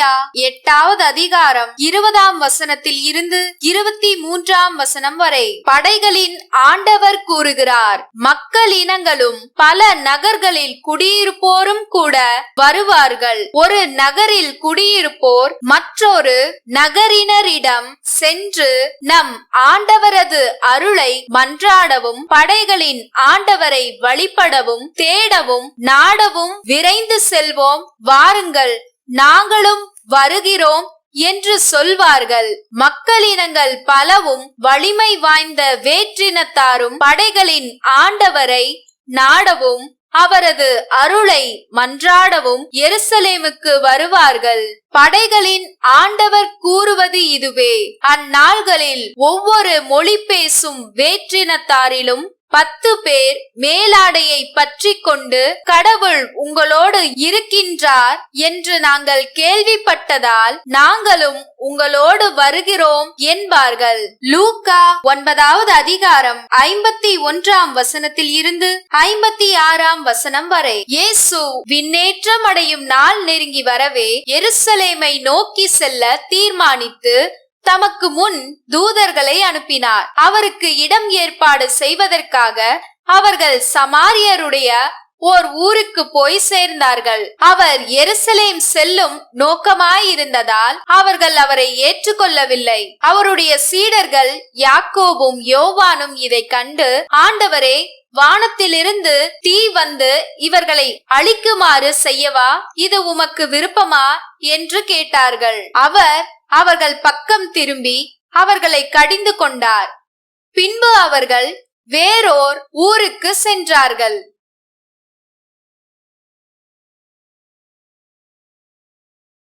லூக்கா 8வது அதிகாரம் 20ஆம் வசனத்தில் இருந்து 23ஆம் வசனம் வரை. படைகளின் ஆண்டவர் கூறுகிறார், மக்கள் இனங்களும் பல நகர்களில் குடியிருப்போரும் கூட வருவார்கள். ஒரு நகரில் குடியிருப்போர் மற்றொரு நகரினரிடம் சென்று நம் ஆண்டவரது அருளை மன்றாடவும் படைகளின் ஆண்டவரை வழிபடவும் தேடவும் நாடவும் விரைந்து செல்வோம், வாருங்கள், நாங்களும் வருகிறோம் என்று சொல்வார்கள். மக்களினங்கள் பலவும் வலிமை வாய்ந்த வேற்றினத்தாரும் படைகளின் ஆண்டவரை நாடவும் அவரது அருளை மன்றாடவும் எருசலேமுக்கு வருவார்கள். படைகளின் ஆண்டவர் கூறுவது இதுவே, அந்நாள்களில் ஒவ்வொரு மொழி பேசும் வேற்றினத்தாரிலும் 10 பேர் மேலாடையை பற்றி கொண்டு கடவுள் உங்களோடு இருக்கின்றார் என்று நாங்கள் கேள்விப்பட்டதால் நாங்களும் உங்களோடு வருகிறோம் என்பார்கள். லூக்கா 9வது அதிகாரம் 51ஆம் வசனத்தில் இருந்து 56ஆம் வசனம் வரை. இயேசு விண்ணேற்றம் அடையும் நாள் நெருங்கி வரவே எருசலேமை நோக்கி செல்ல தீர்மானித்து தமக்கு முன் தூதர்களை அனுப்பினார். அவருக்கு இடம் ஏற்பாடு செய்வதற்காக அவர்கள் சமாரியருடைய ஓர் ஊருக்கு போய் சேர்ந்தார்கள். அவர் எருசலேம் செல்லும் நோக்கமாயிருந்ததால் அவர்கள் அவரை ஏற்றுக்கொள்ளவில்லை. அவருடைய சீடர்கள் யாக்கோபும் யோவானும் இதை கண்டு, ஆண்டவரே, வானத்திலிருந்து தீ வந்து இவர்களை அழிக்குமாறு செய்யவா? இது உமக்கு விருப்பமா என்று கேட்டார்கள். அவர் அவர்கள் பக்கம் திரும்பி அவர்களை கடிந்து கொண்டார். பின்பு அவர்கள் வேறோர் ஊருக்கு சென்றார்கள்.